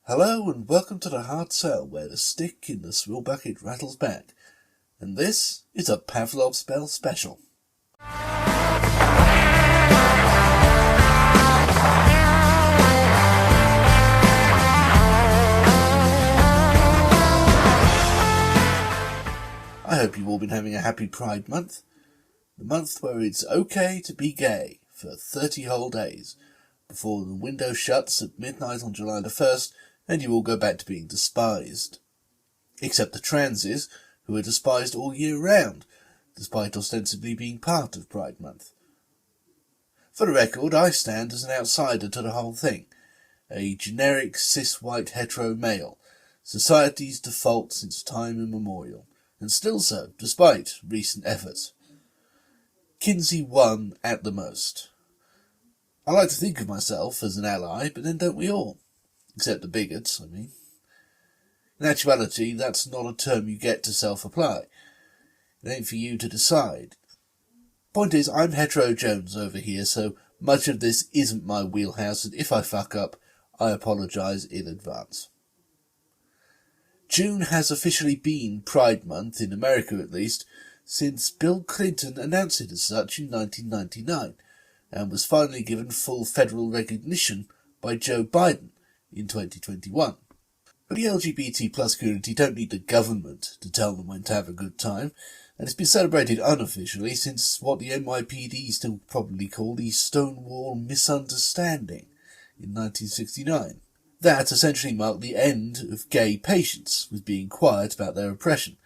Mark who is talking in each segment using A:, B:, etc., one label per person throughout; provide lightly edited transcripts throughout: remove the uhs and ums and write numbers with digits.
A: Hello and welcome to the hard sell where the stick in the swill-bucket rattles back. And this is a Pavlov spell special. I hope you've all been having a happy Pride month. The month where it's okay to be gay for 30 whole days before the window shuts at midnight on July the 1st and you all go back to being despised. Except the transes, who are despised all year round, despite ostensibly being part of Pride Month. For the record, I stand as an outsider to the whole thing, a generic cis-white hetero male, society's default since time immemorial, and still so, despite recent efforts. Kinsey 1 at the most. I like to think of myself as an ally, but then don't we all? Except the bigots, I mean. In actuality, that's not a term you get to self-apply. It ain't for you to decide. Point is, I'm hetero Jones over here, so much of this isn't my wheelhouse, and if I fuck up, I apologise in advance. June has officially been Pride Month, in America at least, since Bill Clinton announced it as such in 1999, and was finally given full federal recognition by Joe Biden in 2021. But the LGBT plus community don't need the government to tell them when to have a good time, and it's been celebrated unofficially since what the NYPD still probably call the Stonewall Misunderstanding in 1969. That essentially marked the end of gay patients with being quiet about their oppression.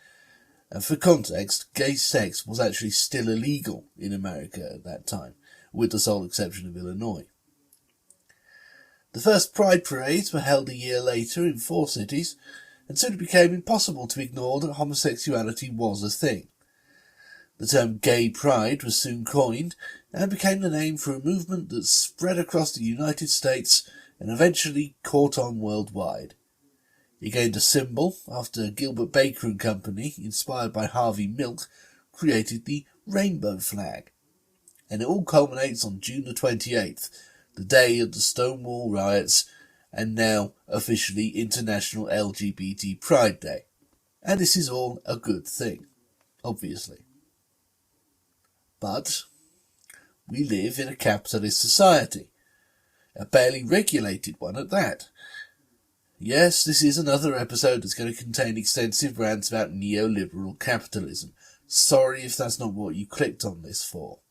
A: And for context, gay sex was actually still illegal in America at that time, with the sole exception of Illinois. The first Pride parades were held a year later in 4 cities, and soon it became impossible to ignore that homosexuality was a thing. The term gay pride was soon coined, and became the name for a movement that spread across the United States and eventually caught on worldwide. It gained a symbol after Gilbert Baker and Company, inspired by Harvey Milk, created the rainbow flag. And it all culminates on June the 28th, the day of the Stonewall riots, and now officially International LGBT Pride Day. And this is all a good thing, obviously. But we live in a capitalist society, a barely regulated one at that. Yes, this is another episode that's going to contain extensive rants about neoliberal capitalism. Sorry if that's not what you clicked on this for.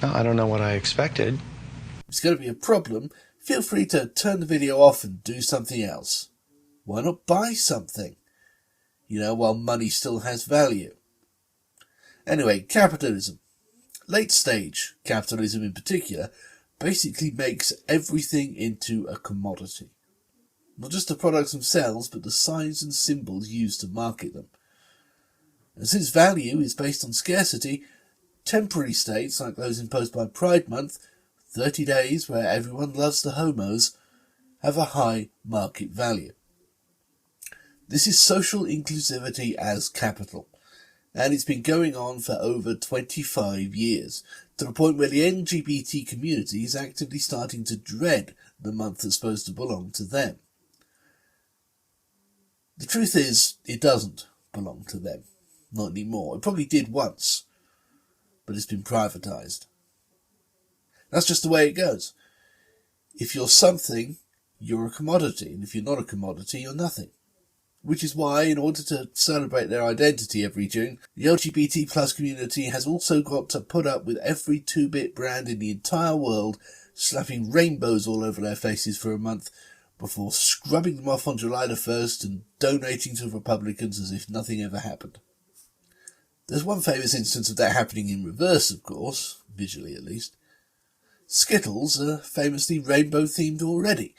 B: I don't know what I expected.
A: If it's going to be a problem, feel free to turn the video off and do something else. Why not buy something? While money still has value. Anyway, capitalism. Late stage capitalism in particular basically makes everything into a commodity. Not just the products themselves, but the signs and symbols used to market them. And since value is based on scarcity, temporary states like those imposed by Pride Month, 30 days where everyone loves the homos, have a high market value. This is social inclusivity as capital, and it's been going on for over 25 years, to the point where the LGBT community is actively starting to dread the month that's supposed to belong to them. The truth is, it doesn't belong to them. Not anymore. It probably did once, but it's been privatised. That's just the way it goes. If you're something, you're a commodity, and if you're not a commodity, you're nothing. Which is why, in order to celebrate their identity every June, the LGBT plus community has also got to put up with every 2-bit brand in the entire world slapping rainbows all over their faces for a month before scrubbing them off on July the 1st and donating to Republicans as if nothing ever happened. There's one famous instance of that happening in reverse, of course, visually at least. Skittles are famously rainbow-themed already,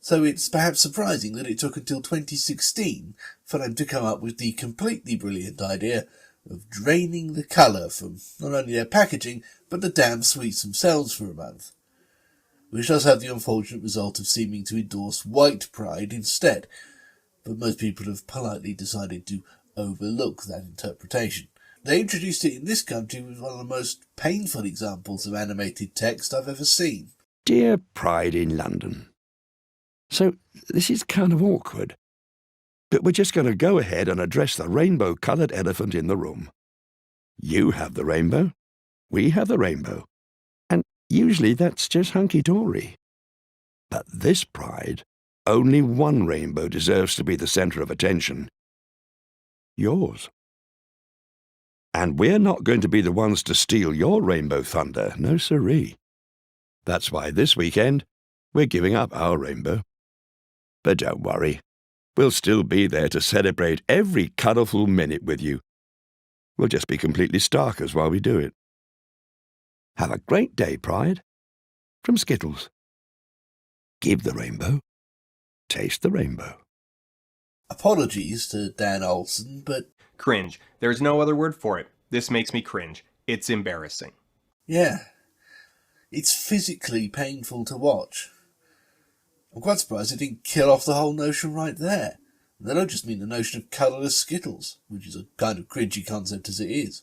A: so it's perhaps surprising that it took until 2016 for them to come up with the completely brilliant idea of draining the colour from not only their packaging, but the damn sweets themselves for a month. Which does have the unfortunate result of seeming to endorse white pride instead, but most people have politely decided to overlook that interpretation. They introduced it in this country with one of the most painful examples of animated text I've ever seen.
C: Dear Pride in London, So this is kind of awkward. But we're just going to go ahead and address the rainbow-coloured elephant in the room. You have the rainbow. We have the rainbow. And usually that's just hunky-dory. But this Pride, only one rainbow deserves to be the centre of attention. Yours. And we're not going to be the ones to steal your rainbow thunder, no siree. That's why this weekend, we're giving up our rainbow. But don't worry, we'll still be there to celebrate every colourful minute with you. We'll just be completely starkers while we do it. Have a great day, Pride. From Skittles. Give the rainbow. Taste the rainbow.
A: Apologies to Dan Olsen, but...
D: Cringe. There's no other word for it. This makes me cringe. It's embarrassing.
A: yeah, it's physically painful to watch. I'm quite surprised it didn't kill off the whole notion right there. And I don't just mean the notion of colourless Skittles, which is a kind of cringy concept as it is.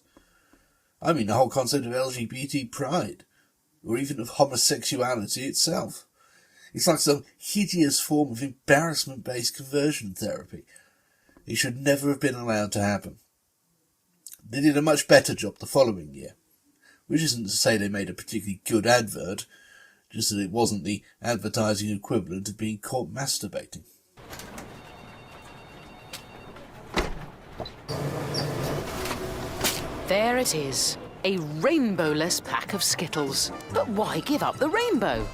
A: I mean the whole concept of LGBT pride, or even of homosexuality itself. It's like some hideous form of embarrassment-based conversion therapy. It should never have been allowed to happen. They did a much better job the following year, which isn't to say they made a particularly good advert, just that it wasn't the advertising equivalent of being caught masturbating.
E: There it is, a rainbow-less pack of Skittles. But why give up the rainbow?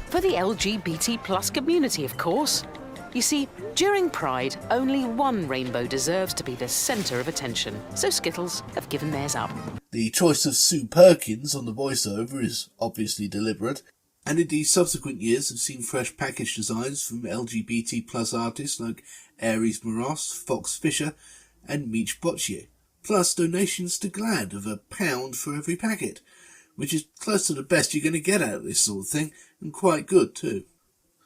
E: For the LGBT plus community, of course. You see, during Pride, only one rainbow deserves to be the centre of attention, so Skittles have given theirs up.
A: The choice of Sue Perkins on the voiceover is obviously deliberate, and indeed subsequent years have seen fresh package designs from LGBT plus artists like Aries Moros, Fox Fisher and Meech Botchier, plus donations to GLAAD of £1 for every packet, which is close to the best you're going to get out of this sort of thing, and quite good too.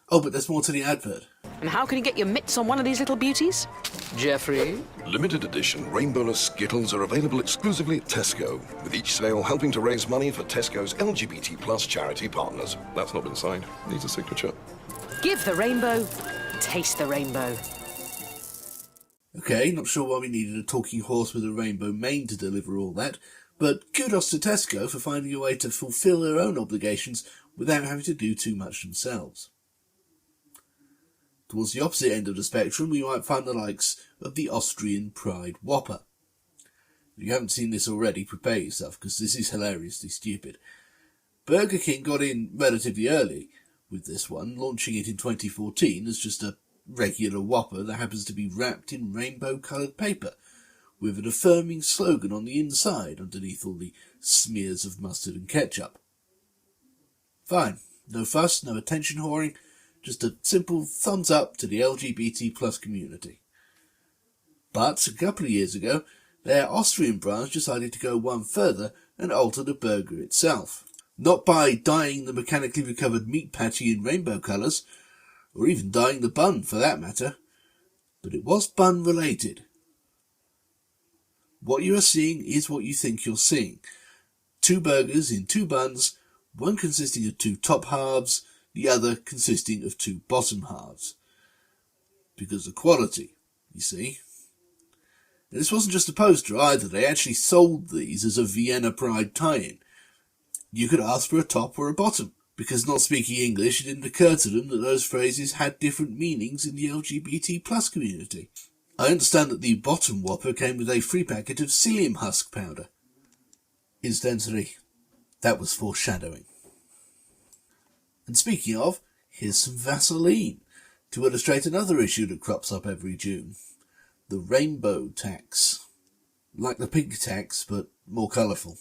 A: Oh, but there's more to the advert.
E: And how can you get your mitts on one of these little beauties? Jeffrey?
F: Limited edition rainbowless Skittles are available exclusively at Tesco, with each sale helping to raise money for Tesco's LGBT plus charity partners. That's not been signed. Needs a signature.
E: Give the rainbow, taste the rainbow.
A: Okay, not sure why we needed a talking horse with a rainbow mane to deliver all that, but kudos to Tesco for finding a way to fulfil their own obligations without having to do too much themselves. Towards the opposite end of the spectrum, we might find the likes of the Austrian Pride Whopper. If you haven't seen this already, prepare yourself, because this is hilariously stupid. Burger King got in relatively early with this one, launching it in 2014 as just a regular Whopper that happens to be wrapped in rainbow-coloured paper, with an affirming slogan on the inside underneath all the smears of mustard and ketchup. Fine. No fuss, no attention whoring, just a simple thumbs up to the LGBT plus community. But a couple of years ago, their Austrian branch decided to go one further and alter the burger itself. Not by dyeing the mechanically recovered meat patty in rainbow colours, or even dyeing the bun for that matter, but it was bun related. What you are seeing is what you think you're seeing. 2 burgers in 2 buns, one consisting of 2 top halves, the other consisting of 2 bottom halves. Because of quality, you see. And this wasn't just a poster either, they actually sold these as a Vienna Pride tie-in. You could ask for a top or a bottom, because not speaking English, it didn't occur to them that those phrases had different meanings in the LGBT plus community. I understand that the bottom Whopper came with a free packet of psyllium husk powder. Incidentally, that was foreshadowing. And speaking of, here's some Vaseline, to illustrate another issue that crops up every June. The rainbow tax. Like the pink tax, but more colourful.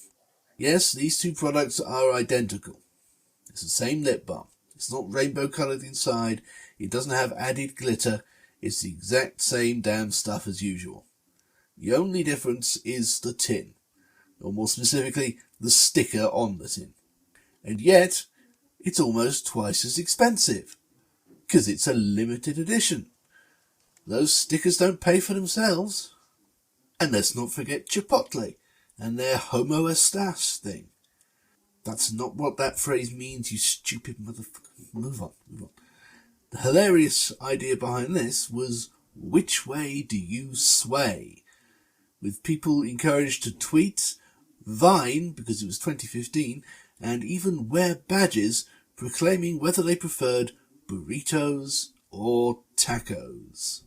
A: Yes, these 2 products are identical. It's the same lip balm. It's not rainbow coloured inside. It doesn't have added glitter. It's the exact same damn stuff as usual. The only difference is the tin. Or more specifically, the sticker on the tin. And yet, it's almost twice as expensive. Because it's a limited edition. Those stickers don't pay for themselves. And let's not forget Chipotle and their homo estas thing. That's not what that phrase means, you stupid motherfucker. Move on. The hilarious idea behind this was, which way do you sway? With people encouraged to tweet, Vine, because it was 2015, and even wear badges proclaiming whether they preferred burritos or tacos.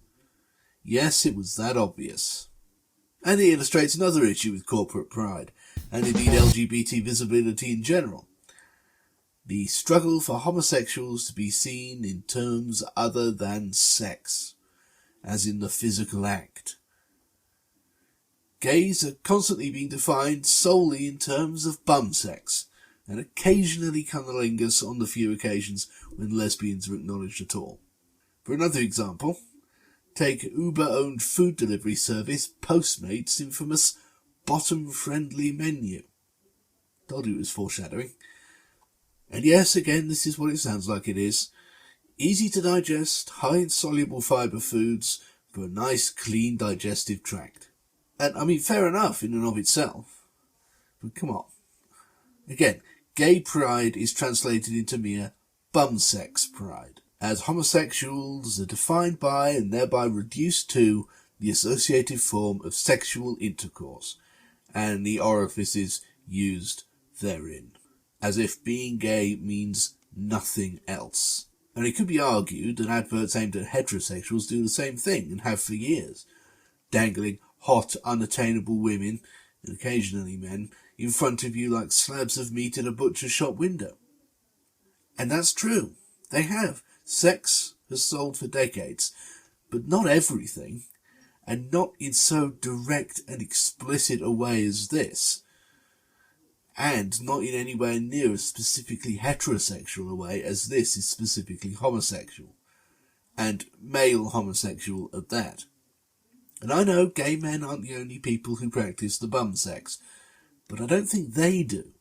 A: Yes, it was that obvious. And it illustrates another issue with corporate pride, and indeed LGBT visibility in general. The struggle for homosexuals to be seen in terms other than sex, as in the physical act. Gays are constantly being defined solely in terms of bum sex, and occasionally cunnilingus on the few occasions when lesbians are acknowledged at all. For another example, take Uber-owned food delivery service Postmates' infamous bottom-friendly menu. Told you it was foreshadowing. And yes, again, this is what it sounds like it is. Easy to digest, high in soluble fibre foods for a nice, clean digestive tract. And, I mean, fair enough in and of itself. But come on. Again, gay pride is translated into mere bum-sex pride, as homosexuals are defined by and thereby reduced to the associative form of sexual intercourse, and the orifices used therein, as if being gay means nothing else. And it could be argued that adverts aimed at heterosexuals do the same thing, and have for years, dangling hot, unattainable women, and occasionally men, in front of you like slabs of meat at a butcher shop window. And that's true. They have. Sex has sold for decades, but not everything, and not in so direct and explicit a way as this, and not in anywhere near as specifically heterosexual a way as this is specifically homosexual, and male homosexual at that. And I know gay men aren't the only people who practice the bum sex, but I don't think they do.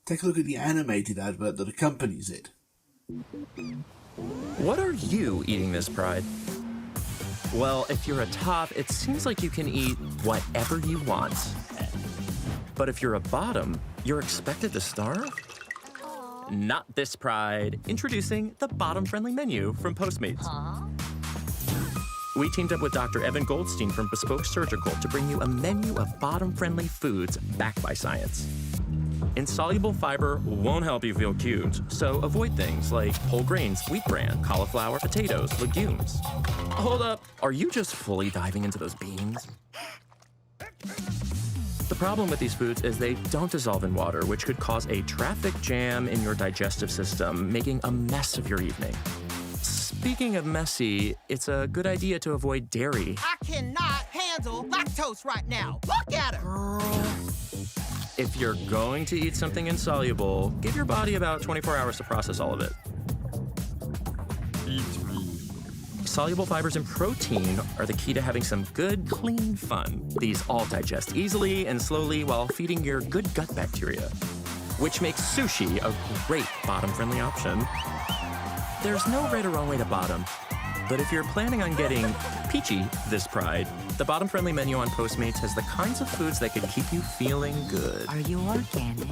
A: Take a look at the animated advert that accompanies it.
G: What are you eating this Pride? Well, if you're a top, it seems like you can eat whatever you want. But if you're a bottom, you're expected to starve? Not this Pride. Introducing the bottom-friendly menu from Postmates. We teamed up with Dr. Evan Goldstein from Bespoke Surgical to bring you a menu of bottom-friendly foods backed by science. Insoluble fiber won't help you feel cute, so avoid things like whole grains, wheat bran, cauliflower, potatoes, legumes. Hold up, are you just fully diving into those beans? The problem with these foods is they don't dissolve in water, which could cause a traffic jam in your digestive system, making a mess of your evening. Speaking of messy, it's a good idea to avoid dairy.
H: I cannot handle lactose right now. Look at her.
G: If you're going to eat something insoluble, give your body about 24 hours to process all of it. Eat me. Soluble fibers and protein are the key to having some good, clean fun. These all digest easily and slowly while feeding your good gut bacteria, which makes sushi a great bottom-friendly option. There's no right or wrong way to bottom, but if you're planning on getting peachy this Pride, the bottom-friendly menu on Postmates has the kinds of foods that could keep you feeling good.
I: Are you organic?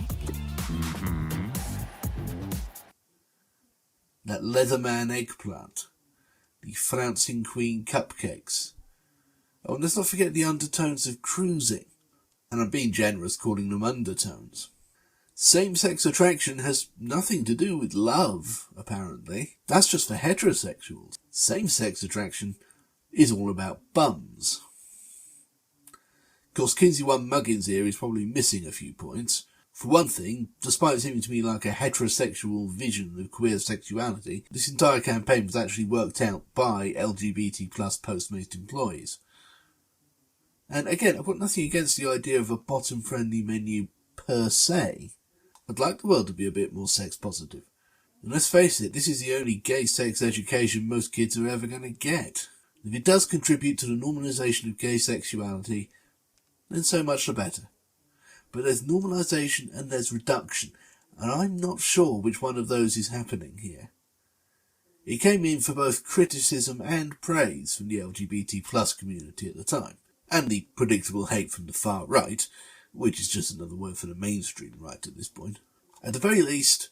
G: Mm-hmm.
A: That Leatherman eggplant, the Flouncing Queen cupcakes. Oh, and let's not forget the undertones of cruising, and I'm being generous calling them undertones. Same-sex attraction has nothing to do with love, apparently. That's just for heterosexuals. Same-sex attraction is all about bums. Of course, Kinsey 1 Muggins here is probably missing a few points. For one thing, despite seeming to me like a heterosexual vision of queer sexuality, this entire campaign was actually worked out by LGBT plus Postmates employees. And again, I've got nothing against the idea of a bottom-friendly menu per se. I'd like the world to be a bit more sex positive. And let's face it, this is the only gay sex education most kids are ever going to get. If it does contribute to the normalisation of gay sexuality, then so much the better. But there's normalisation and there's reduction, and I'm not sure which one of those is happening here. It came in for both criticism and praise from the LGBT plus community at the time, and the predictable hate from the far right, which is just another word for the mainstream right at this point. At the very least,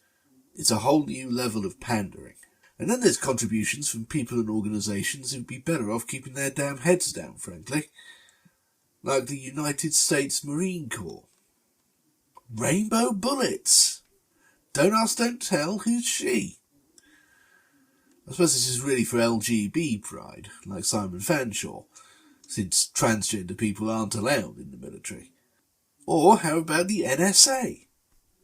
A: it's a whole new level of pandering. And then there's contributions from people and organisations who'd be better off keeping their damn heads down, frankly. Like the United States Marine Corps. Rainbow bullets! Don't ask, don't tell, who's she? I suppose this is really for LGB pride, like Simon Fanshawe, since transgender people aren't allowed in the military. Or how about the NSA?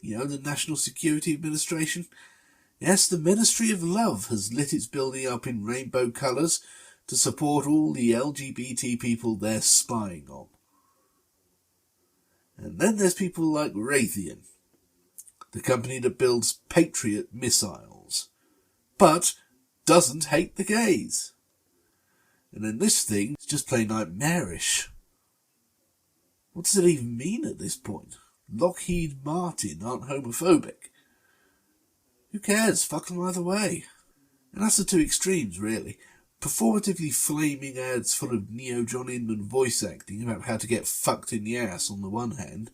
A: You know, the National Security Administration? Yes, the Ministry of Love has lit its building up in rainbow colours to support all the LGBT people they're spying on. And then there's people like Raytheon, the company that builds Patriot missiles, but doesn't hate the gays. And then this thing is just plain nightmarish. What does it even mean at this point? Lockheed Martin aren't homophobic. Who cares? Fuck them either way. And that's the two extremes, really. Performatively flaming ads full of Neo-John Inman voice acting about how to get fucked in the ass on the one hand,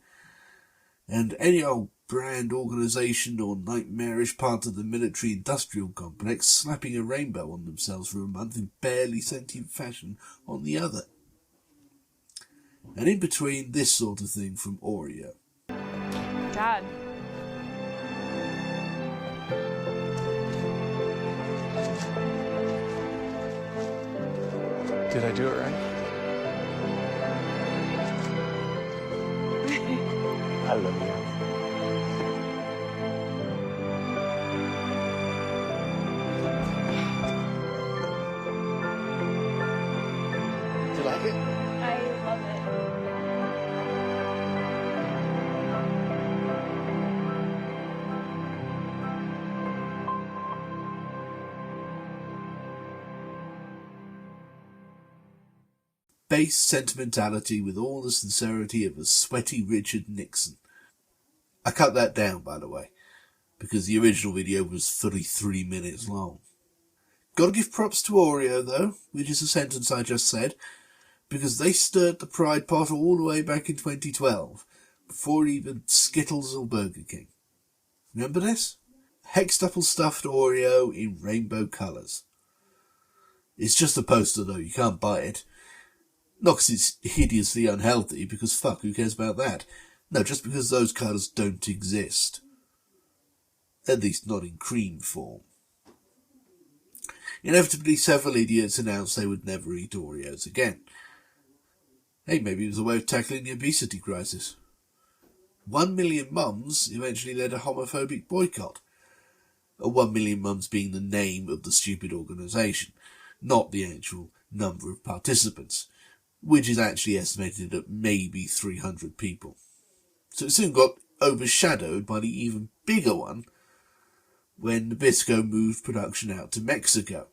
A: and any old brand organisation or nightmarish part of the military-industrial complex slapping a rainbow on themselves for a month in barely sentient fashion on the other. And in between, this sort of thing from Oreo.
I: Dad.
B: Did I do it right? I love you.
A: Do you like it?
I: I love it.
A: Base sentimentality with all the sincerity of a sweaty Richard Nixon. I cut that down, by the way, because the original video was 33 minutes long. Gotta give props to Oreo, though, which is a sentence I just said, because they stirred the pride pot all the way back in 2012, before even Skittles or Burger King. Remember this? Hextuple stuffed Oreo in rainbow colours. It's just a poster, though, you can't buy it. Not because it's hideously unhealthy, because fuck, who cares about that? No, just because those colours don't exist. At least not in cream form. Inevitably, several idiots announced they would never eat Oreos again. Hey, maybe it was a way of tackling the obesity crisis. 1 million mums eventually led a homophobic boycott. 1 million mums being the name of the stupid organisation, not the actual number of participants, which is actually estimated at maybe 300 people. So it soon got overshadowed by the even bigger one when Nabisco moved production out to Mexico.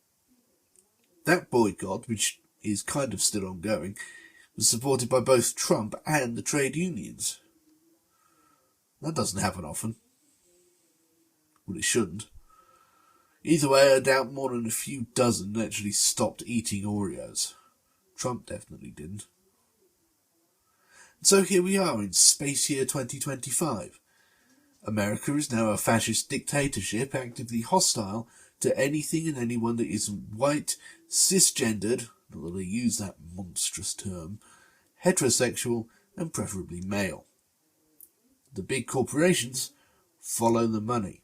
A: That boycott, which is kind of still ongoing, was supported by both Trump and the trade unions. That doesn't happen often. Well, it shouldn't. Either way, I doubt more than a few dozen actually stopped eating Oreos. Trump definitely didn't. And so here we are in space year 2025. America is now a fascist dictatorship actively hostile to anything and anyone that isn't white, cisgendered, not that they use that monstrous term, heterosexual, and preferably male. The big corporations follow the money.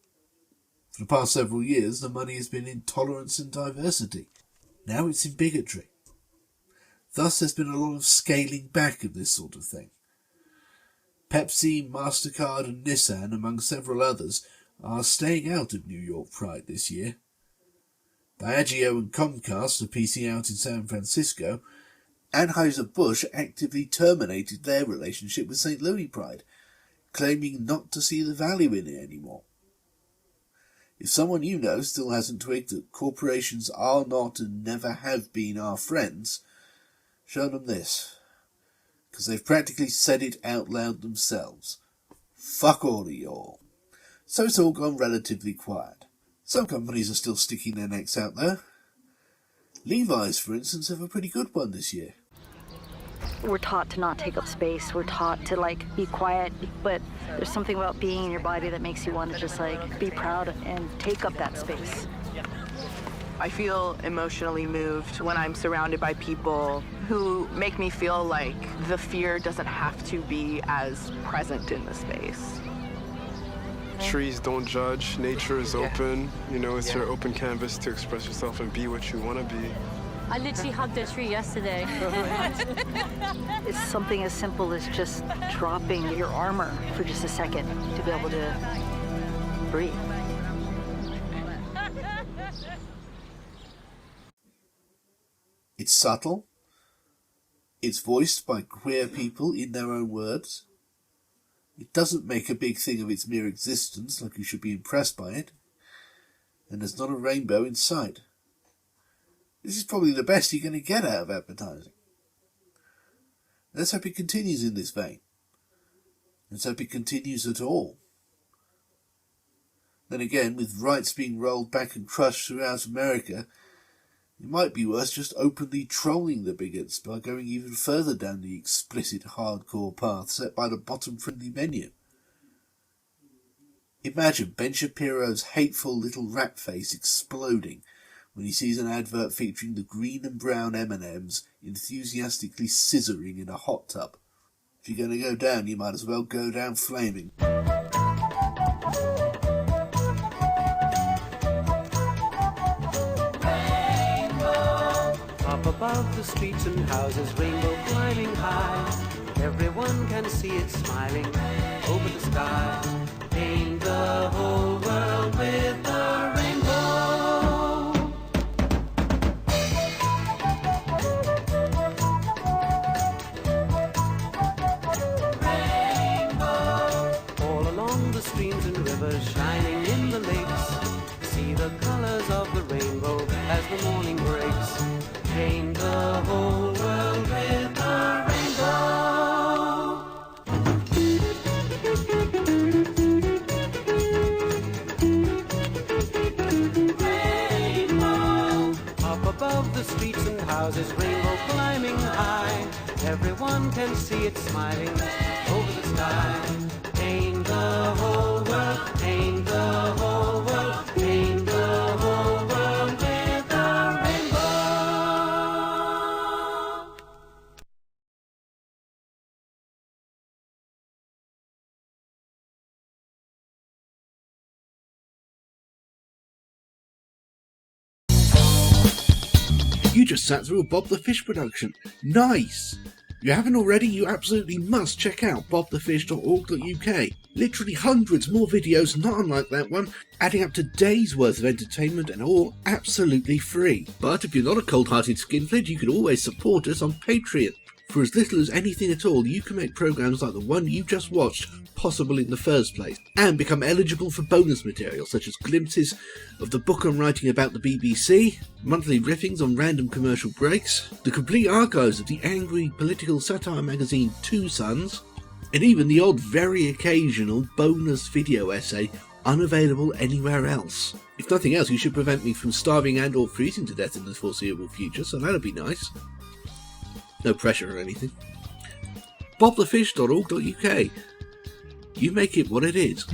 A: For the past several years, the money has been in tolerance and diversity. Now it's in bigotry. Thus, there's been a lot of scaling back of this sort of thing. Pepsi, MasterCard and Nissan, among several others, are staying out of New York Pride this year. Diageo and Comcast are piecing out in San Francisco. Anheuser-Busch actively terminated their relationship with St. Louis Pride, claiming not to see the value in it anymore. If someone you know still hasn't twigged that corporations are not and never have been our friends, show them this, because they've practically said it out loud themselves. Fuck all of y'all. So it's all gone relatively quiet. Some companies are still sticking their necks out there. Levi's, for instance, have a pretty good one this year.
J: We're taught to not take up space. We're taught to, be quiet, but there's something about being in your body that makes you want to just, be proud and take up that space.
K: I feel emotionally moved when I'm surrounded by people who make me feel like the fear doesn't have to be as present in the space.
L: Trees don't judge, nature is open, you know, it's your open canvas to express yourself and be what you want to be.
J: I literally hugged a tree yesterday. It's something as simple as just dropping your armor for just a second to be able to breathe.
A: It's subtle. It's voiced by queer people in their own words. It doesn't make a big thing of its mere existence, like you should be impressed by it. And there's not a rainbow in sight. This is probably the best you're going to get out of advertising. Let's hope it continues in this vein. Let's hope it continues at all. Then again, with rights being rolled back and crushed throughout America, it might be worth just openly trolling the bigots by going even further down the explicit hardcore path set by the bottom-friendly menu. Imagine Ben Shapiro's hateful little rat face exploding when he sees an advert featuring the green and brown M&Ms enthusiastically scissoring in a hot tub. If you're going to go down, you might as well go down flaming.
M: Up above the streets and houses, rainbow climbing high. Everyone can see it smiling over the sky. Paint the whole world with a rainbow. Rainbow. All along the streams and rivers, shining in the lakes. See the colors of the rainbow as the morning breaks. Paint the whole world with a rainbow. Rainbow. Up above the streets and houses, rainbow climbing high. Everyone can see it smiling over the sky. Paint the whole world, paint the whole world, paint the whole world with a rainbow.
A: You just sat through a Bob the Fish production. Nice! If you haven't already, you absolutely must check out bobthefish.org.uk. Literally hundreds more videos not unlike that one, adding up to days worth of entertainment and all absolutely free. But if you're not a cold-hearted skinflint, you can always support us on Patreon. For as little as anything at all, you can make programs like the one you just watched possible in the first place, and become eligible for bonus material such as glimpses of the book I'm writing about the BBC, monthly riffings on random commercial breaks, the complete archives of the angry political satire magazine Two Sons, and even the odd very occasional bonus video essay unavailable anywhere else. If nothing else, you should prevent me from starving and or freezing to death in the foreseeable future, so that'll be nice. No pressure or anything. bobthefish.org.uk. You make it what it is.